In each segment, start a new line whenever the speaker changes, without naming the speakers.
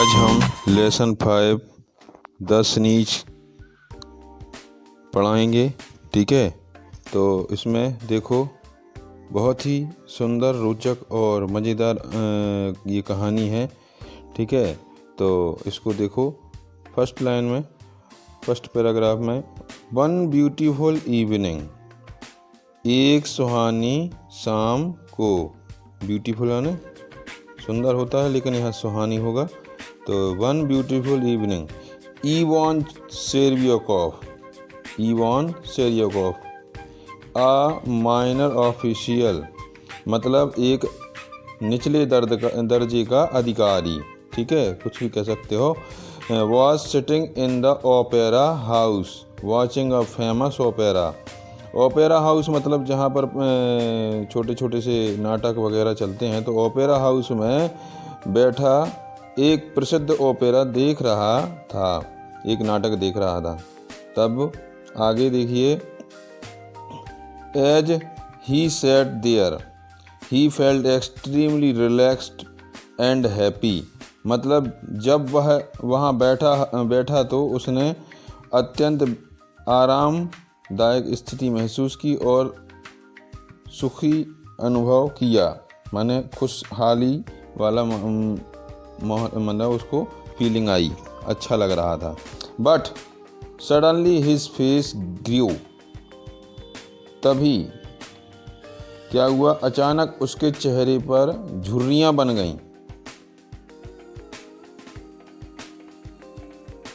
आज हम lesson 5 the sneeze पढ़ाएंगे। ठीक है, तो इसमें देखो बहुत ही सुंदर, रोचक और मज़ेदार ये कहानी है। ठीक है, तो इसको देखो। फर्स्ट लाइन में, फर्स्ट पैराग्राफ में, वन ब्यूटीफुल इवनिंग, एक सुहानी शाम को। ब्यूटीफुल है ना, सुंदर होता है, लेकिन यहाँ सुहानी होगा। तो वन ब्यूटीफुल इवनिंग, इवान सेरियोकॉफ आ माइनर ऑफिशियल, मतलब एक निचले दर्जे का अधिकारी। ठीक है, कुछ भी कह सकते हो। Was sitting in the opera house watching a famous opera. Opera house मतलब जहाँ पर छोटे छोटे से नाटक वगैरह चलते हैं, तो ओपेरा हाउस में बैठा एक प्रसिद्ध ओपेरा देख रहा था, एक नाटक देख रहा था। तब आगे देखिए, as he sat there he felt extremely relaxed and happy, मतलब जब वह वहाँ बैठा तो उसने अत्यंत आरामदायक स्थिति महसूस की और सुखी अनुभव किया, माने खुशहाली वाला मतलब उसको फीलिंग आई, अच्छा लग रहा था। बट सडनली हिज फेस ग्रू, तभी क्या हुआ, अचानक उसके चेहरे पर झुर्रियाँ बन गईं।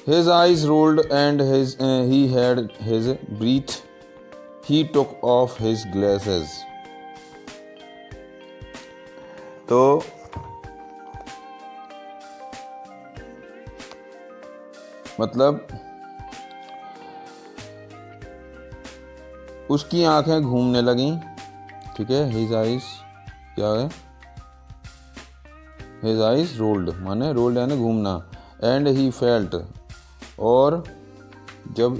His eyes rolled and he had his breath. He took off his glasses. तो मतलब उसकी आंखें घूमने लगीं। ठीक है, his eyes क्या है, his eyes rolled माने rolled यानी घूमना, and he felt, और जब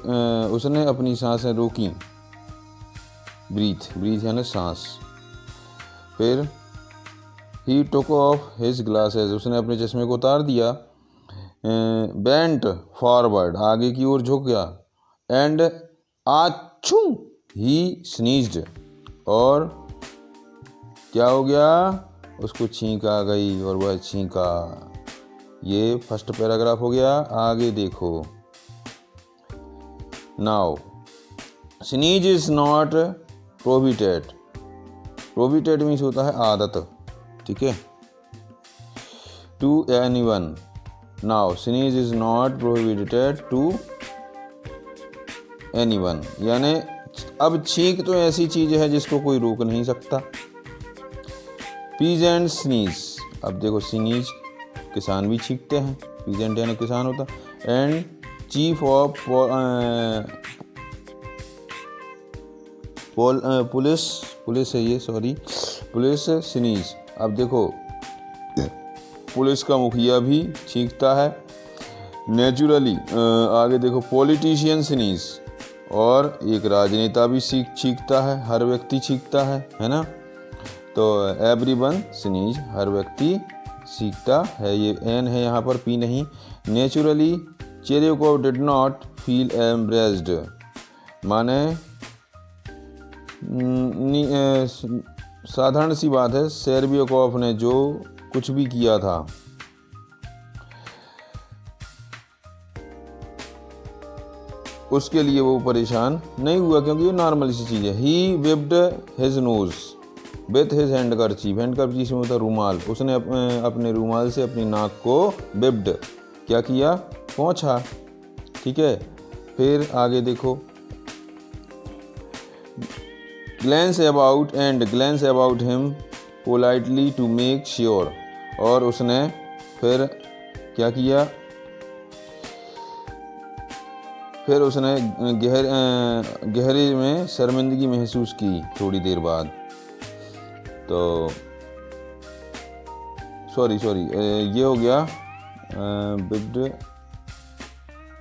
उसने अपनी सांसें रोकी, ब्रीथ यानी सांस। फिर ही टुक ऑफ हिज ग्लासेस, उसने अपने चश्मे को उतार दिया। बेंट फॉरवर्ड, आगे की ओर झुक गया। एंड आछू ही स्नीज्ड, और क्या हो गया, उसको छींक आ गई और वह छींका। ये फर्स्ट पैराग्राफ हो गया। आगे देखो, now sneeze is not prohibited. Prohibited means होता है आदत। ठीक है, to anyone. Now sneeze is not prohibited to anyone, यानी अब छींक तो ऐसी चीज है जिसको कोई रोक नहीं सकता। पीजेंट स्नीज, अब देखो स्नीज किसान भी छींकते हैं, पीजेंट यानी किसान होता। एंड चीफ ऑफ पुलिस है ये, सॉरी, पुलिस स्नीज। अब देखो पुलिस का मुखिया भी छींकता है नेचुरली। आगे देखो, पॉलिटिशियन स्नीज, और एक राजनेता भी छींकता है, हर व्यक्ति छींकता है ना। तो एवरीवन स्नीज, हर व्यक्ति सीखता है। ये एन है यहाँ पर, पी नहीं। Naturally Cherviakov did not feel embarrassed, माने साधारण सी बात है, सेरेबियोकॉफ ने जो कुछ भी किया था, उसके लिए वो परेशान नहीं हुआ, क्योंकि ये नॉर्मल सी चीज़ है। He wiped his nose with his handkerchief, handkerchief में होता रूमाल, उसने अपने रूमाल से अपनी नाक को विप्ड, क्या किया, पोंछा। ठीक है, फिर आगे देखो, glance about him politely to make sure, और उसने फिर क्या किया, फिर उसने गहरे में शर्मिंदगी महसूस की थोड़ी देर बाद। तो सॉरी ये हो गया,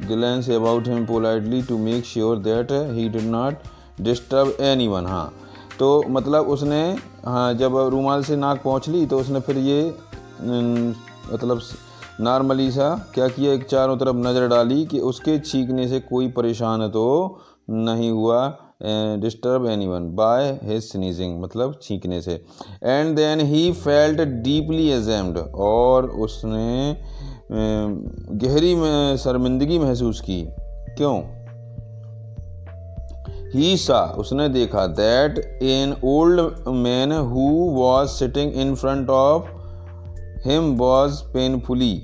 glance about him politely to make sure that he did not disturb anyone. हाँ, तो मतलब उसने, हाँ, जब रूमाल से नाक पोंछ ली तो उसने फिर ये मतलब नॉर्मली सा क्या किया, एक चारों तरफ नज़र डाली कि उसके चीखने से कोई परेशान तो नहीं हुआ, disturb anyone by his sneezing, मतलब छींकने से। And then he felt deeply ashamed, और उसने गहरी में शर्मिंदगी महसूस की। क्यों? ही सा, उसने देखा, that an old man who was sitting in front of him was painfully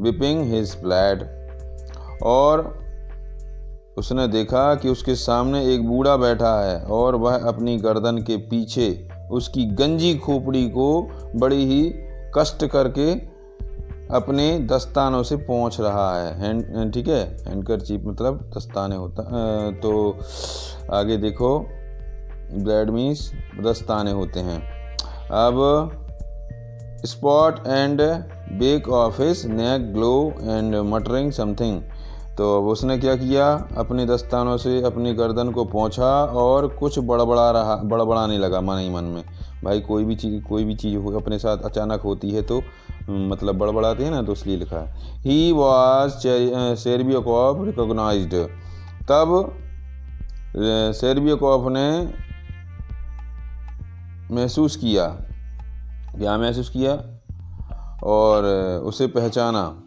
wiping his played, और उसने देखा कि उसके सामने एक बूढ़ा बैठा है और वह अपनी गर्दन के पीछे उसकी गंजी खोपड़ी को बड़ी ही कष्ट करके अपने दस्तानों से पोंछ रहा है। हैंड, ठीक है, हैंडकरचीफ मतलब दस्ताने होता, तो आगे देखो, ब्लेड मीन्स दस्ताने होते हैं। अब spot and back of his neck glow and muttering something, तो अब उसने क्या किया, अपने दस्तानों से अपनी गर्दन को पोंछा और कुछ बड़बड़ाने लगा मन ही मन में। भाई कोई भी चीज़ हो अपने साथ अचानक होती है तो मतलब बड़बड़ाते हैं ना, तो इसलिए लिखा है। ही वॉज सेर्बियाकोव रिकॉग्नाइज्ड, तब सेर्बियाकोव ने महसूस किया, क्या महसूस किया, और उसे पहचाना।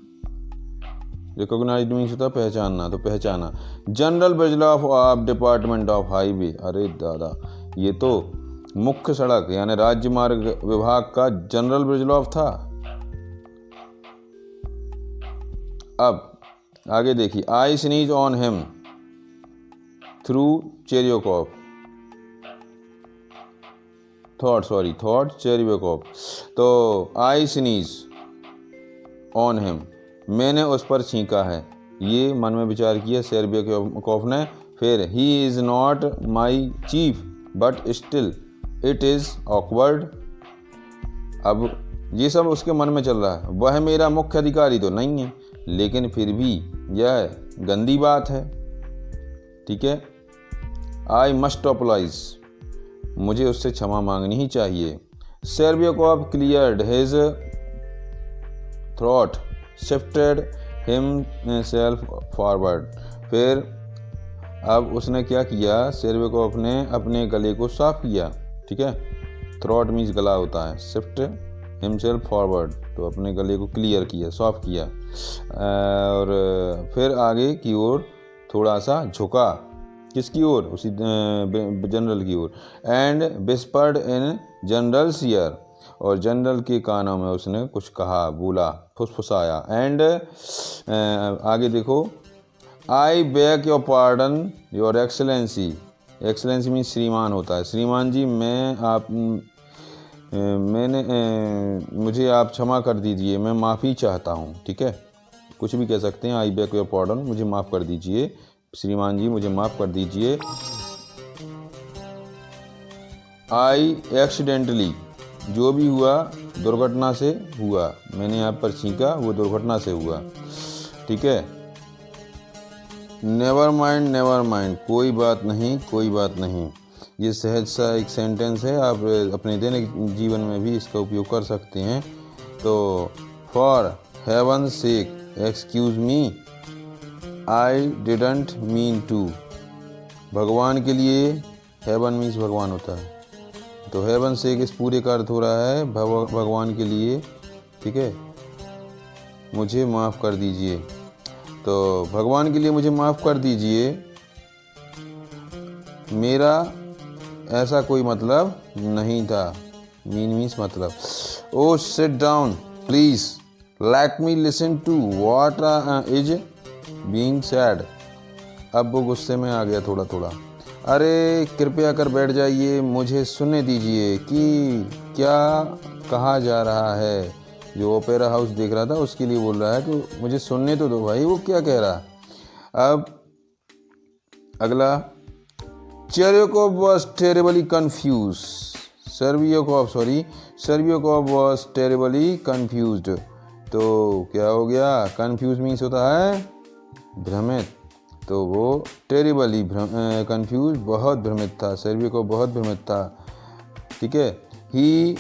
रिकॉग्नाइज्ड मीन्स होता है पहचानना, तो पहचाना। General Brizzhalov of department of highway, अरे दादा, ये तो मुख्य सड़क यानी राज्य मार्ग विभाग का जनरल ब्रिजलॉफ था। अब आगे देखिए, I sneeze on him through Cherviakov, thought Cherviakov, तो आई स्नीज ऑन हिम, मैंने उस पर छींका है, ये मन में विचार किया सेर्बियाकोव ने। फिर he is not my chief but still it is awkward, अब ये सब उसके मन में चल रहा है। वह मेरा मुख्य अधिकारी तो नहीं है, लेकिन फिर भी यह गंदी बात है, ठीक है। आई मस्ट अपोलाइज, मुझे उससे क्षमा मांगनी ही चाहिए। Cherviakov cleared his throat, shifted himself forward, फिर अब उसने क्या किया, सेर्बियाकोव ने अपने गले को साफ किया, ठीक है। थ्रोट मीन्स गला होता है, शिफ्ट हिमसेल्फ फॉरवर्ड, तो अपने गले को क्लियर किया, साफ किया, और फिर आगे की ओर थोड़ा सा झुका, किसकी ओर, उसी जनरल की ओर। And whispered in general's ear, और जनरल के कानों में उसने कुछ कहा, बोला, फुसफुसाया। एंड आगे देखो, I beg your pardon your excellency, excellency means श्रीमान होता है, श्रीमान जी मुझे आप क्षमा कर दीजिए, मैं माफ़ी चाहता हूँ, ठीक है, कुछ भी कह सकते हैं। आई बेग योर पार्डन, मुझे माफ़ कर दीजिए, श्रीमान जी मुझे माफ़ कर दीजिए। आई एक्सीडेंटली, जो भी हुआ दुर्घटना से हुआ, मैंने आप पर छींका वो दुर्घटना से हुआ, ठीक है। नेवर माइंड, कोई बात नहीं, ये सहज सा एक सेंटेंस है, आप अपने दैनिक जीवन में भी इसका उपयोग कर सकते हैं। तो for heaven sake excuse me, I didn't mean to, भगवान के लिए, हेवन मीन्स भगवान होता है, तो हेवन सेक इस पूरे का अर्थ हो रहा है भगवान के लिए, ठीक है, मुझे माफ़ कर दीजिए। तो भगवान के लिए मुझे माफ़ कर दीजिए, मेरा ऐसा कोई मतलब नहीं था, मीन्स मतलब। O sit down please, let me listen to what is being said, अब वो गुस्से में आ गया थोड़ा, अरे कृपया कर बैठ जाइए, मुझे सुनने दीजिए कि क्या कहा जा रहा है। जो ओपेरा हाउस देख रहा था उसके लिए बोल रहा है कि मुझे सुनने तो दो भाई, वो क्या कह रहा। अब अगला, Cherviakov was terribly confuse, Cherviakov was terribly confused, तो क्या हो गया, कन्फ्यूज मीन्स होता है भ्रमित, तो वो टेरिबली कन्फ्यूज, बहुत भ्रमित था, सेर्बियाकोव बहुत भ्रमित था, ठीक है। He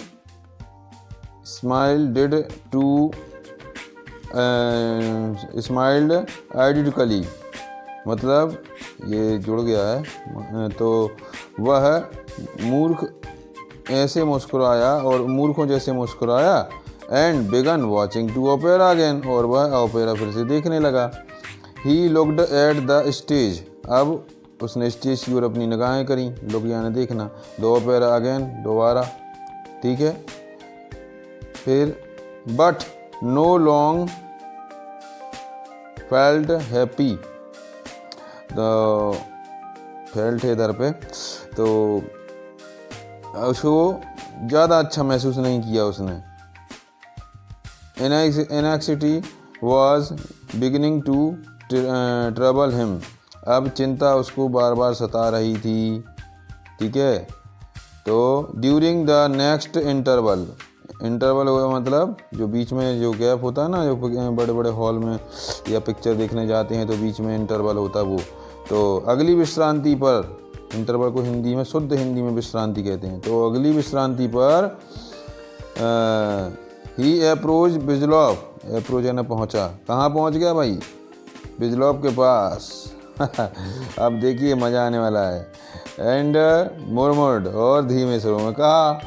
smile did to smiled identically, मतलब ये जुड़ गया है, तो वह मूर्ख ऐसे मुस्कुराया और मूर्खों जैसे मुस्कुराया। And began watching to opera again, और वह ओपेरा फिर से देखने लगा। He looked at the stage, अब उसने स्टेज की ओर अपनी निगाहें करी। लुक यानी देखना, द ओपेरा अगेन दोबारा, ठीक है। फिर but no long felt happy, तो फेल्ट है इधर पे, तो उसको ज़्यादा अच्छा महसूस नहीं किया उसने। Anxiety was beginning to trouble him, अब चिंता उसको बार बार सता रही थी, ठीक है। तो during the next interval, interval हुआ मतलब जो बीच में जो गैप होता है ना, जो बड़े बड़े हॉल में या पिक्चर देखने जाते हैं तो बीच में इंटरवल होता है वो, तो अगली विश्रांति पर, इंटरवल को हिंदी में, शुद्ध हिंदी में विश्रांति कहते हैं, तो अगली विश्रांति पर ही अप्रोच बिजलॉफ, अप्रोच यानी पहुंचा, कहाँ पहुंच गया भाई, बिजलॉफ के पास। अब देखिए मज़ा आने वाला है। एंड मुरमुर्ड, और धीमे स्वरों में कहा,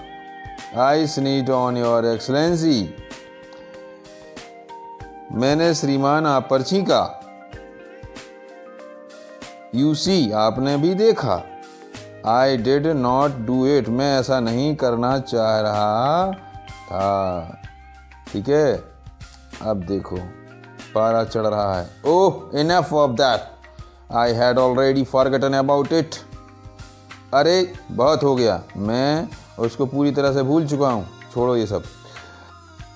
आई स्नीट ऑन योर एक्सलेंसी, मैंने श्रीमान आप पर छींका। यू सी, आपने भी देखा। I did not do it, मैं ऐसा नहीं करना चाह रहा था, ठीक है। अब देखो पारा चढ़ रहा है। Oh enough of that, I had already forgotten about it, अरे बहुत हो गया, मैं उसको पूरी तरह से भूल चुका हूँ, छोड़ो ये सब।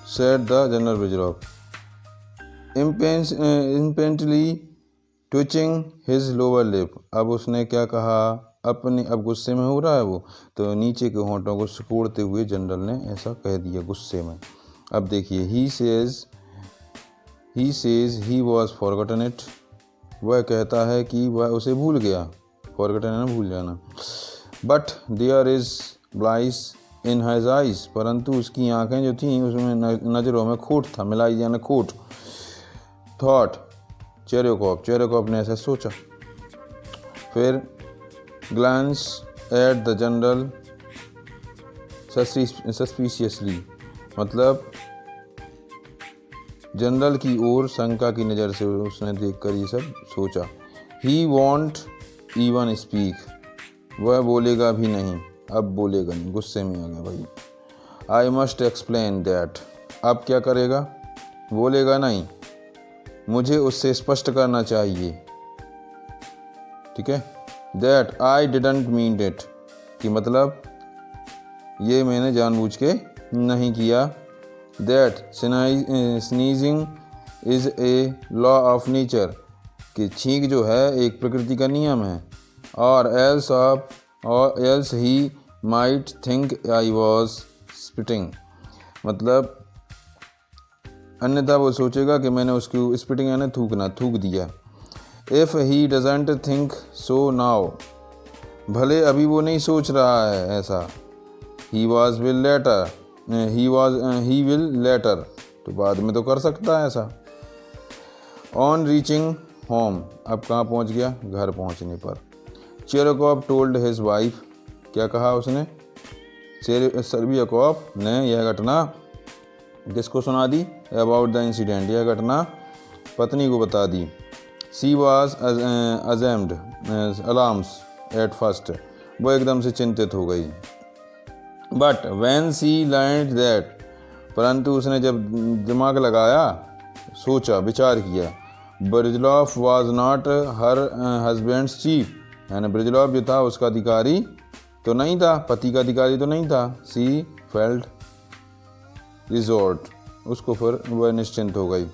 Said the general Brizzhalov impatiently twitching his lower lip, अब उसने क्या कहा, अपने, अब गुस्से में हो रहा है वो, तो नीचे के होंठों को सिकोड़ते हुए जनरल ने ऐसा कह दिया गुस्से में। अब देखिए, he says he was forgotten it, वह कहता है कि वह उसे भूल गया, फॉरगॉटन है ना भूल जाना। But there is bliss in his eyes, परंतु उसकी आंखें जो थीं उसमें नज़रों में खोट था, मिलाई यानी खोट। थॉट चेरेकॉप ने ऐसा सोचा। फिर glance at the general suspiciously, मतलब जनरल की ओर शंका की नज़र से उसने देखकर ये सब सोचा। ही वॉन्ट इवन स्पीक, वह बोलेगा भी नहीं, अब बोलेगा नहीं, गुस्से में आ गया भाई। आई मस्ट एक्सप्लेन दैट, अब क्या करेगा, बोलेगा नहीं, मुझे उससे स्पष्ट करना चाहिए, ठीक है। That I didn't mean it, कि मतलब ये मैंने जानबूझ के नहीं किया। That sneezing is a law of nature, कि छींक जो है एक प्रकृति का नियम है। और else he might think I was spitting, मतलब अन्यथा वो सोचेगा कि मैंने उसकी स्पिटिंग यानी थूक दिया। If he doesn't think so now, भले अभी वो नहीं सोच रहा है ऐसा। ही विल लेटर, तो बाद में तो कर सकता है ऐसा। ऑन रीचिंग होम, अब कहाँ पहुँच गया, घर पहुँचने पर। चेरेकॉफ टोल्ड हिज वाइफ, क्या कहा उसने, सर्बियाकॉफ ने यह घटना किसको सुना दी, अबाउट द इंसिडेंट, यह घटना पत्नी को बता दी। She was ashamed alarmed at first, वो एकदम से चिंतित हो गई। But when she learned that, परंतु उसने जब दिमाग लगाया, सोचा, विचार किया, Brizzhalov was not her husband's chief, यानी ब्रिजलॉफ जो था उसका अधिकारी तो नहीं था, पति का अधिकारी तो नहीं था। सी फेल्ट रिजॉर्ट, उसको फिर वह निश्चिंत हो गई।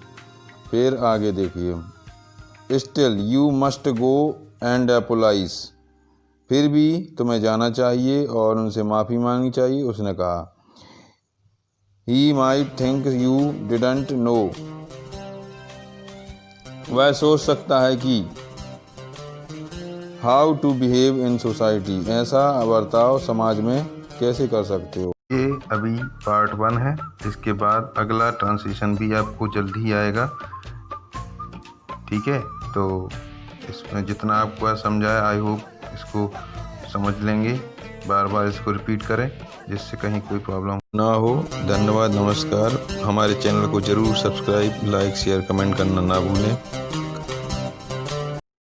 फिर आगे देखिए, still you must go and apologise, फिर भी तुम्हें जाना चाहिए और उनसे माफ़ी मांगनी चाहिए, उसने कहा। He might think you didn't know, वह सोच सकता है कि how to behave in society, ऐसा बर्ताव समाज में कैसे कर सकते हो। ये अभी पार्ट 1 है, इसके बाद अगला ट्रांसलेशन भी आपको जल्दी ही आएगा। ठीक है, तो इसमें जितना आपको समझाया आई होप इसको समझ लेंगे। बार बार इसको रिपीट करें जिससे कहीं कोई प्रॉब्लम ना हो। धन्यवाद, नमस्कार। हमारे चैनल को ज़रूर सब्सक्राइब, लाइक, शेयर, कमेंट करना ना भूलें।